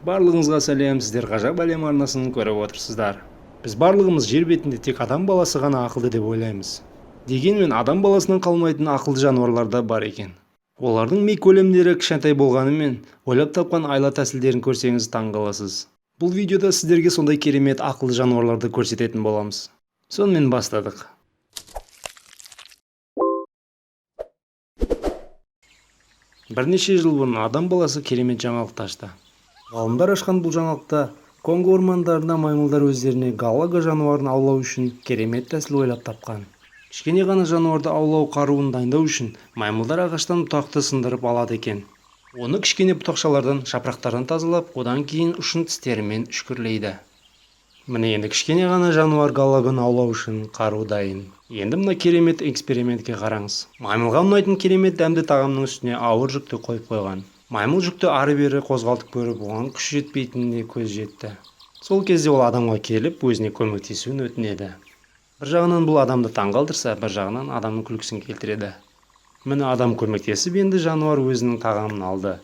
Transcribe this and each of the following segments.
Барлығыңызға сәлем, сіздер ғажап әлем арнасын көріп отырсыздар. Біз барлығымыз жер бетінде тек адам баласы ғана ақылды деп ойлаймыз. Дегенмен адам баласынан қалмайтын ақылды жануарлар да бар екен. Олардың ми көлемдері кішкентай болғанымен, ойлап тапқан айла тәсілдерін көрсеңіз таң қаласыз. Бұл видеода сіздерге сондай керемет ақылды жануарларды көрсететін боламыз. Сонымен бастадық. Бірнеше жыл бұрын адам баласы керемет жаңалықты ашты. Ғалымдар ашқан бұл жаңалықта Конго ормандарында маймылдар өздеріне галага жануарын аулау үшін керемет тәсіл ойлап тапқан. Кішкене ғана жануарды аулау қаруын дайындау үшін маймылдар ағаштан бұтақты сындырып алады екен. Оны кішкене бұтақшалардан, жапырақтардан тазалап, одан кейін ұшын тістерімен үшкірлейді. Міне енді кішкене ғана жануар галаганы аулау үшін қару дайын. Енді мына керемет экспериментке қараңыз. Маймылға ұнайтын керемет дәмді тағамның үстіне ауыр жүкті қойып қойған. Маймыл жүкті ары-бері қозғалтып көріп, оған күш жетпейтініне көз жетті. Сол кезде ол адамға келіп, өзіне көмектесуін өтінеді. Бір жағынан бұл адамды таңғалдырса, бір жағынан адамның күлкісін келтіреді. Міне адам көмектесіп, енді жануар өзінің тағамын алды.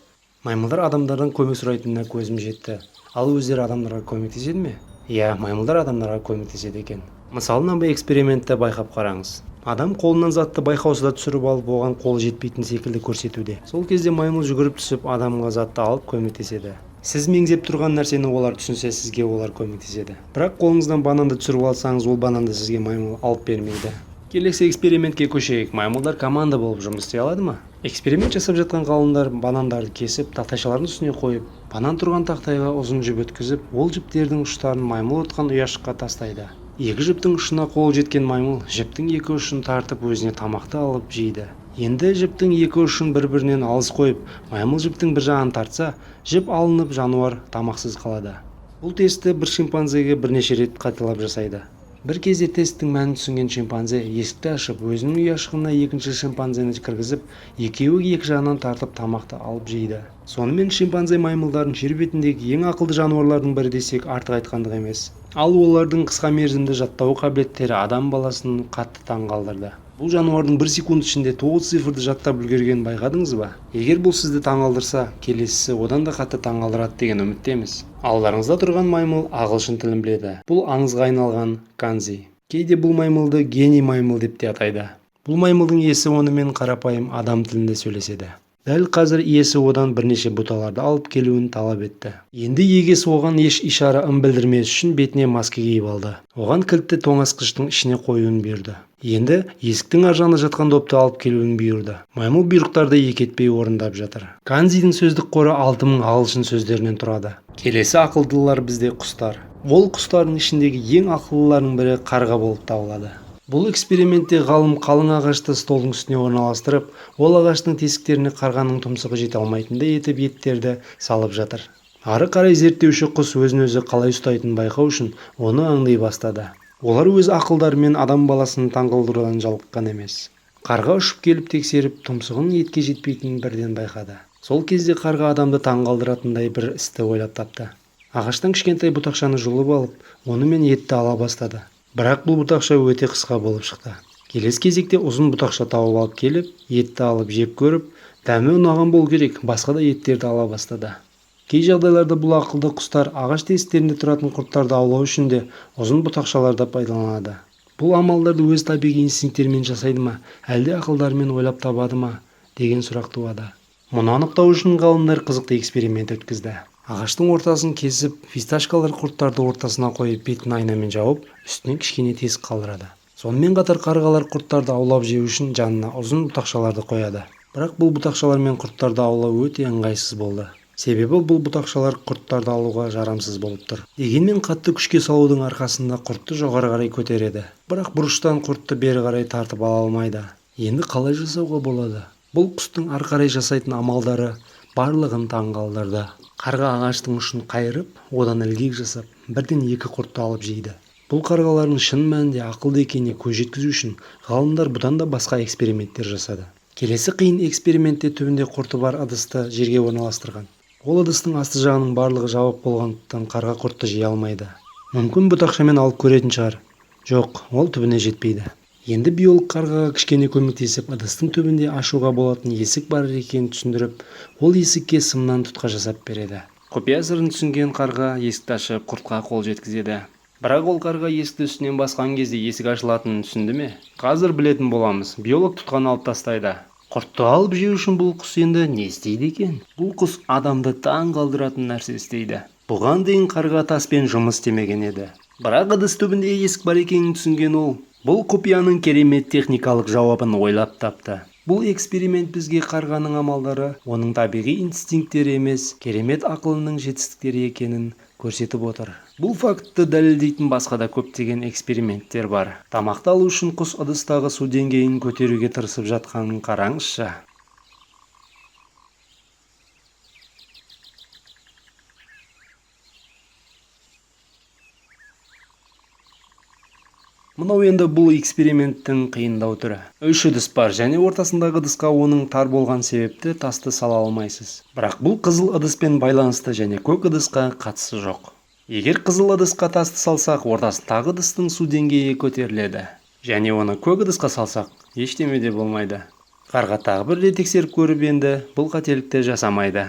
Маймылдар адамдардан көмек сұрайтынына көзім жетті. Ал өздері адамдарға көмектеседі ме? Иә, маймылдар адамдарға көмектеседі екен. Мысалына бұл экспериментті байқап қараңыз. Адам қолынан затты байқаусызда түсіріп алып, оған қолы жетпейтін секілді көрсетуде. Сол кезде маймыл жүгіріп түсіп, адамға затты алып көмектеседі. Сіз меңзеп тұрған нәрсені олар түсінсе, сізге олар көмектеседі. Бірақ қолыңыздан бананды түсіріп алсаңыз, ол бананды сізге маймыл алып бермейді. Келесі экспериментке көшейік. Маймылдар команда болып жұмыс істей алады ма? Эксперимент жасап жатқан ғалымдар банандарды кесіп, тақтайшалардың үстіне қойып, банан тұрған тақтайға ұзын жіп өткізіп, ол жіптердің ұштарын маймыл отқан ұяшыққа тастайды. Екі жіптің ұшына қолы жеткен маймыл жіптің екі ұшын тартып өзіне тамақты алып жейді. Енді жіптің екі ұшын бір-бірінен алыс қойып, маймыл жіптің бір жағын тартса, жіп алынып жануар тамақсыз қалады. Бұл тестті бір шимпанзеге бірнеше рет қайталап жасайды. Бір кезде тесттің мәнін түсінген шимпанзе есікті ашып, өзінің ұяшығына екінші шимпанзені кіргізіп, екеуі екі жағынан тартып тамақты алып жейді. Сонымен шимпанзе маймылдардың жер бетіндегі ең ақылды жануарлардың бірі десек артық айтқандық емес. Ал олардың қысқа мерзімді жаттау қабілеттері адам баласын қатты таңғалдырды. Бұл жануардың 1 секунд ішінде 9 цифрды жаттап үлгергенін байқадыңыз ба? Егер бұл сізді таңғалдырса, келесісі одан да қатты таңғалдырады деген үміттеміз. Алдарыңызда тұрған маймыл ағылшын тілін біледі. Бұл аңызға айналған канзи. Кейде бұл маймылды гений маймыл деп те атайды. Бұл маймылдың иесі онымен қарапайым адам тілінде сөйлеседі. Дәл қазір иесі одан бірнеше бұталарды алып келуін талап етті. Енді егесі оған еш ишара білдірмес үшін бетіне маска киіп алды. Оған кілтті тоңазытқыштың ішіне қоюын бұйырды. Енді есіктің ар жағында жатқан допты алып келуін бұйырды. Маймыл бұйрықтарды екі етпей орындап жатыр. Канзидің сөздік қоры 6000 ағылшын сөздерінен тұрады. Келесі ақылдылар бізде құстар. Ол құстардың ішіндегі ең ақыллылардың бірі қарға болып табылады. Бұл экспериментте ғалым қалың ағашты столдың үстіне орналастырып, ол ағаштың тесіктеріне қарғаның тұмсығы жете алмайтындай етіп еттерді салып жатыр. Ары қарай зерттеуші құс өзін өзі қалай ұстайтынын байқау үшін оны аңдай бастады. Олар өз ақылдарымен адам баласын таңғалдырудан жалыққан емес. Қарға ұшып келіп тексеріп, тұмсығының етке жетпейтінін бірден байқады. Сол кезде қарға адамды таңғалдыратындай бір істі ойлап тапты. Ағаштан кішкентай бұтақшаны жұлып алып, онымен етті ала бастады. Бірақ бұл бұтақша өте қысқа болып шықты. Келесі кезекте ұзын бұтақша тауып алып келіп, етті алып жеп көріп, дәмі ұнаған болу керек, басқа да еттерді ала бастады. Кей жағдайларда бұл ақылды құстар ағаш тесіктерінде тұратын құрттарды аулау үшін де ұзын бұтақшаларды пайдаланады. Бұл амалдарды өз табиғи инстинкттерімен жасайды ма, әлде ақылдарымен ойлап табады ма деген сұрақ туады. Мұны анықтау үшін ғалымдар қызықты эксперимент өткізді. Ағаштың ортасын кесіп, фисташкалар құрттарды ортасына қойып, бетін айнамен жауып, үстінен кішкене тесік қалдырады. Сонымен қатар қарғалар құрттарды аулап жеу үшін жанына ұзын бұтақшаларды қояды. Бірақ бұл бұтақшалармен құрттарды аулау өте ыңғайсыз болды. Себебі бұл бұтақшалар құрттарды алуға жарамсыз болып тұр. Дегенмен қатты күшке салудың арқасында құртты жоғары қарай көтереді. Бірақ бұрыштан құртты бері қарай тартып ала алмайды. Енді қалай жасауға болады? Бұл құстың ары қарай жасайтын амалдары барлығын таңғалдырды. Қарға ағаштың ұшын қайырып, одан ілгек жасап, бірден екі құртты алып жейді. Бұл қарғалардың шын мәнінде ақылды екеніне көз жеткізу үшін ғалымдар бұдан да басқа эксперименттер жасады. Келесі қиын экспериментте түбінде құрты бар ыдысты жерге орналастырған. Ол ыдыстың асты жағының барлығы жабық болғандықтан қарға құртты жей алмайды. Мүмкін бұтақшамен алып көретін шығар. Жоқ, ол түбіне жетпейді. Енді биолог қарғаға кішкене көмектесіп, ыдыстың түбінде ашуға болатын есік бар екенін түсіндіріп, ол есікке сымнан тұтқа жасап береді. Құпия сырын түсінген қарға есікті ашып құртқа қол жеткізеді. Бірақ ол қарға есікті үстінен басқан кезде есік ашылатынын түсінді ме? Қазір білетін боламыз. Биолог тұтқан алып тастайды. Құртты алып жеу үшін бұл құс енді не істейді екен? Бұл құс адамды таң қалдыратын нәрсе істейді. Бұған дейін қарға таспен жұмыс істемеген еді. Бірақ ыдыс түбінде есік бар екенін түсінген ол, бұл құпияның керемет техникалық жауабын ойлап тапты. Бұл эксперимент бізге қарғаның амалдары оның табиғи инстинкттері емес, керемет ақылының жетістіктері екенін көрсетіп отыр. Бұл фактты дәлелдейтін басқа да көптеген эксперименттер бар. Тамақты алу үшін құс ыдыстағы су деңгейін көтеруге тырысып жатқанын қараңызшы. Мынау енді бұл эксперименттің қиындау түрі. 3 ыдыс бар және ортасындағы ыдысқа оның тар болған себепті тасты сала алмайсыз. Бірақ бұл қызыл ыдыспен байланысты және көк ыдысқа қатысы жоқ. Егер қызыл ыдысқа тасты салсақ, ортасындағы ыдыстың су деңгейі көтеріледі. Және оны көк ыдысқа салсақ, ештеме де болмайды. Қарға тағы бір рет тексеріп көріп енді бұл қателікті жасамайды.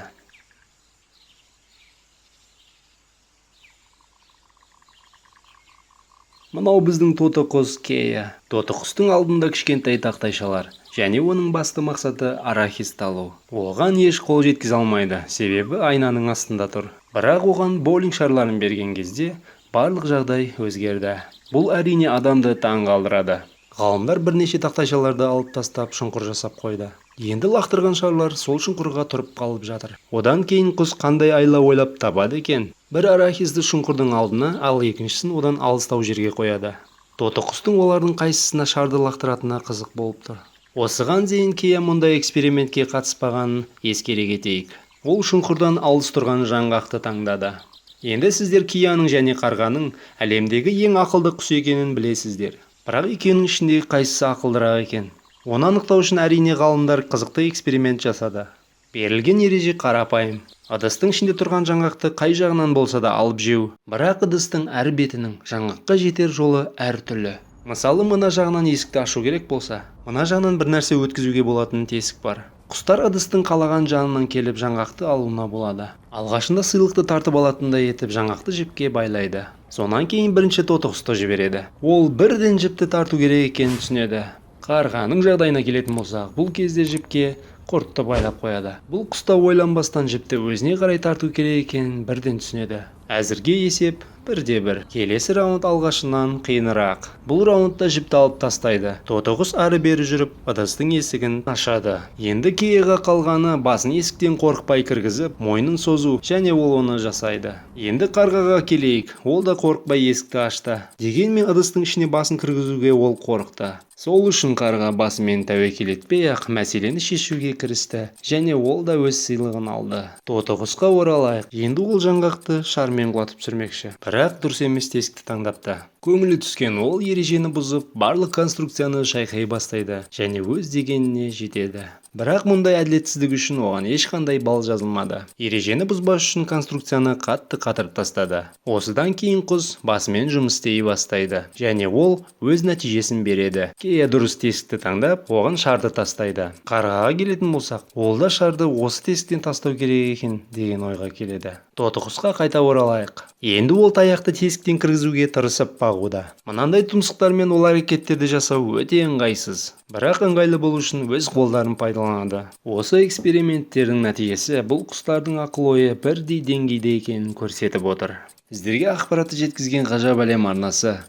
Мынау біздің тоты құс Кея. Тоты құстың алдында кішкентай тақтайшалар, және оның басты мақсаты арахисті алу. Оған еш қол жеткізе алмайды, себебі айнаның астында тұр. Бірақ оған боулинг шарларын берген кезде барлық жағдай өзгерді. Бұл әрине адамды таң қалдырады. Ғалымдар бірнеше тақтайшаларды алып тастап шұңқыр жасап қойды. Енді лақтырған шарлар сол шұңқырға тұрып қалып жатыр. Одан кейін құс қандай айла ойлап табады екен? Бір арахисті шұңқырдың алдына, ал екіншісін одан алыстау жерге қояды. Тоты құстың олардың қайсысына шарды лақтыратынына қызық болып тұр. Осыған дейін Кея мұндай экспериментке қатыспағанын ескере кетейік. Ол шұңқырдан алыс тұрған жаңғақты таңдады. Енді сіздер Кеяның және қарғаның әлемдегі ең ақылды құс екенін білесіздер. Бірақ екеуінің ішіндегі қайсысы ақылдырақ екен? Оны анықтау үшін әрине ғалымдар қызықты эксперимент жасады. Берілген ереже қарапайым. Ыдыстың ішінде тұрған жаңғақты қай жағынан болса да алып жеу. Бірақ ыдыстың әр бетінің жаңғаққа жетер жолы әртүрлі. Мысалы, мына жағынан есікті ашу керек болса, мына жағынан бір нәрсе өткізуге болатын тесік бар. Құстар ыдыстың қалаған жанынан келіп жаңғақты алуына болады. Алғашында сыйлықты тартып алатындай етіп жаңғақты жіпке байлайды. Сонан кейін бірінші тоты құсты жібереді. Ол бірден жіпті тарту керек екенін түсінеді. Қарғаның жағдайына келетін болсақ, бұл кезде жіпке құртты байлап қояды. Бұл құста ойланбастан жіпті өзіне қарай тарту керек екенін бірден түсінеді. Әзірге есеп 1-1. Келесі раунд алғашынан қиынырақ. Бұл раундта жіпті алып тастайды. Тоты құс ары-бері жүріп, ыдыстың есігін ашады. Енді Кеяға қалғаны басын есіктен қорықпай кіргізіп, мойнын созу, және ол оны жасайды. Енді қарғаға келейік. Ол да қорықпай есікті ашты. Дегенмен ыдыстың ішіне басын кіргізуге ол қорықты. Сол үшін қарға басымен тәуекел етпей-ақ мәселені шешуге кірісті, және ол да өз сыйлығын алды. Тоты құсқа оралайық. Енді ол жаңғақты шармен құлатып түсірмекші. Бірақ дұрыс емес тесікті таңдапты. Көңілі түскен ол ережені бұзып, барлық конструкцияны шайқай бастайды және өз дегеніне жетеді. Бірақ мұндай әділетсіздік үшін оған ешқандай балл жазылмады. Ережені бұзбас үшін конструкцияны қатты қатырып тастады. Осыдан кейін құс басымен жұмыс істей бастайды, және ол өз нәтижесін береді. Кея дұрыс тесікті таңдап, оған шарды тастайды. Қарғаға келетін болсақ, ол да шарды осы тесіктен тастау керек екен деген ойға келеді. Тоты құсқа қайта оралайық. Енді ол таяқты тесіктен кіргізуге тырысып бағуда. Мынандай тұмсықтармен ол әрекеттерді жасау өте ыңғайсыз. Бірақ ыңғайлы болу үшін өз қолдарын пайдаланады. Осы эксперименттердің нәтижесі бұл құстардың ақыл-ойы бірдей деңгейде екенін көрсетіп отыр. Сіздерге ақпаратты жеткізген ғажап әлем арнасы.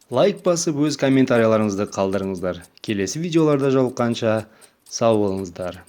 Лайк басып өз комментарияларыңызды қалдырыңыздар. Келесі видеоларда жолыққанша сау болыңыздар.